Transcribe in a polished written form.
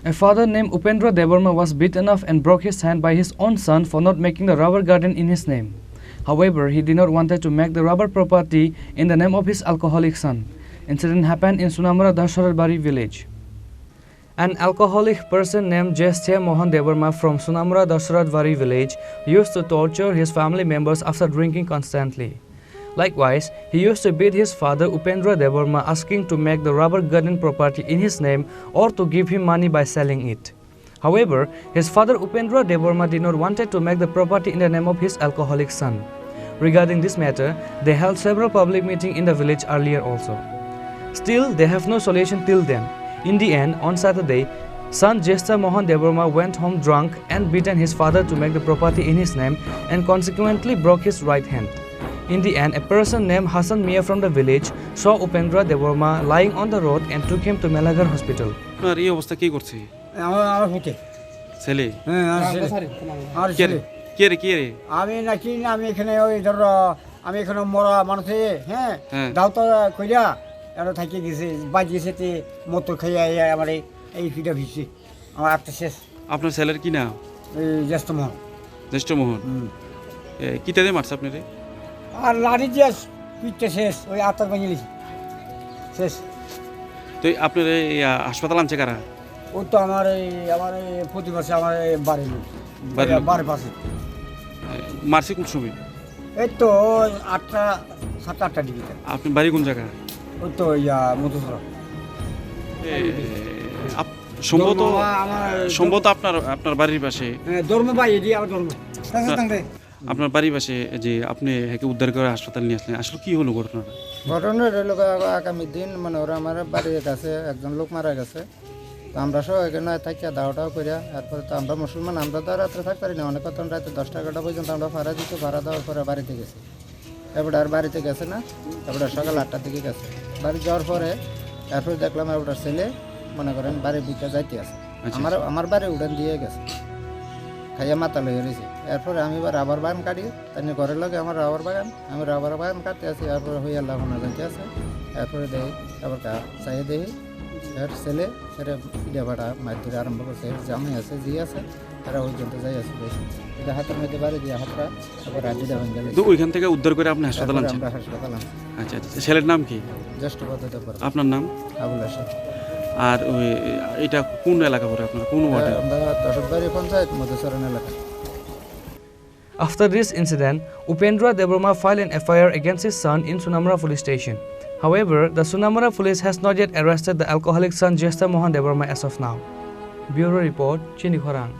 A father named Upendra Debbarma was beaten up and broke his hand by his own son for not making the rubber garden in his name. However, he did not want to make the rubber property in the name of his alcoholic son. Incident happened in Sunamura Dasharadbari village. An alcoholic person named Jesthya Mohan Debbarma from Sunamura Dasharadbari village used to torture his family members after drinking constantly. Likewise, he used to beat his father Upendra Debbarma, asking to make the rubber garden property in his name or to give him money by selling it. However, his father Upendra Debbarma did not want to make the property in the name of his alcoholic son. Regarding this matter, they held several public meetings in the village earlier also. Still, they have no solution till then. In the end, on Saturday, son Jesthya Mohan Debbarma went home drunk and beaten his father to make the property in his name and consequently broke his right hand. In the end, a person named Hassan Mia from the village saw Upendra Debbarma lying on the road and took him to Melagar hospital. আপনার ছেলের কি নাম? জ্যেষ্ঠ মোহন। কিটা দিয়ে মারছে আপনারে? আর লাড়ি দিয়ে পিঠটা শেষ, ওই আতার ভাঙিলি শেষ। তো আপনার হাসপাতাল আনছে কারা? ও তো আমার প্রতি মাসে আমার বাড়ির পাশে। মারছে কোন সময়? এই তো 8টা 7-8টার দিকে। আপনি বাড়ি কোন জায়গা? ওই তো মধুসরা। সম্ভবত আপনার বাড়ির পাশে। ধর্ম ভাই এটি আমার ধর্ম। আপনার বাড়ির পাশে যে আপনি একে উদ্ধার করে হাসপাতাল নিয়ে আসলেন, আসলে কি হলো ঘটনাটা? ঘটনা হলো আগামী দিন মানে ওরা আমার বাড়ির কাছে একজন লোক মারা গেছে। তো আমরা সব এখানে থাকি দাওয়াটাও করিয়া, এরপরে তো আমরা মুসলমান, আমরা তো রাত্রে থাকতে পারি না, অনেক কত রাতে 10টা-11টা পর্যন্ত আমরা ভাড়া দিতে, ভাড়া দেওয়ার পরে বাড়িতে গেছি। এরপরে আর বাড়িতে গেছে না, তারপরে সকাল 8টার দিকে গেছে। বাড়ি যাওয়ার পরে এরপরে দেখলাম ওটার ছেলে মনে করেন বাড়ির ভিতরে যাইতে আছে, আমার বাড়ি উড়ান দিয়ে গেছে, খাইয়া মাথা লেগে রয়েছে। এরপরে আমি এবার রাবার বাগান কাটি, তাই ঘরের লগে আমার রাবার বাগান, আমি রাবার বাগান কাটতে আছি। এরপরে হইয়া লাগানো যাইতে আছে। এরপরে দেখি আবার চাইয়ে দেখি এর ছেলে সেটা পিঠা ভাড়া মাছ ধরে আরম্ভ করছে। জামাই আছে, জি আছে, তারা ওই জন্য যাই আছে বেশি। এটা হাতের মধ্যে বাড়ি দিয়ে হাতটা আবার রাজ্যটা হয়ে গেল। তো ওইখান থেকে উদ্ধার করে আপনি হাসপাতাল আনছেন? আমরা হাসপাতাল আনছি। আচ্ছা আচ্ছা। ছেলের নাম কি? জ্যেষ্ঠ দেববর্মা। আপনার নাম? আবুল হাসান। আর ওই এটা কোন এলাকা পড়ে আপনার? কোন ওয়ার্ডে? আমরা দশবাড়ি পঞ্চায়েত মধুচরণ এলাকা। After this incident, Upendra Debbarma filed an FIR against his son in Sunamura police station. However, the Sunamura police has not yet arrested the alcoholic son Jesthya Mohan Debbarma as of now. Bureau report, Chini Khorang.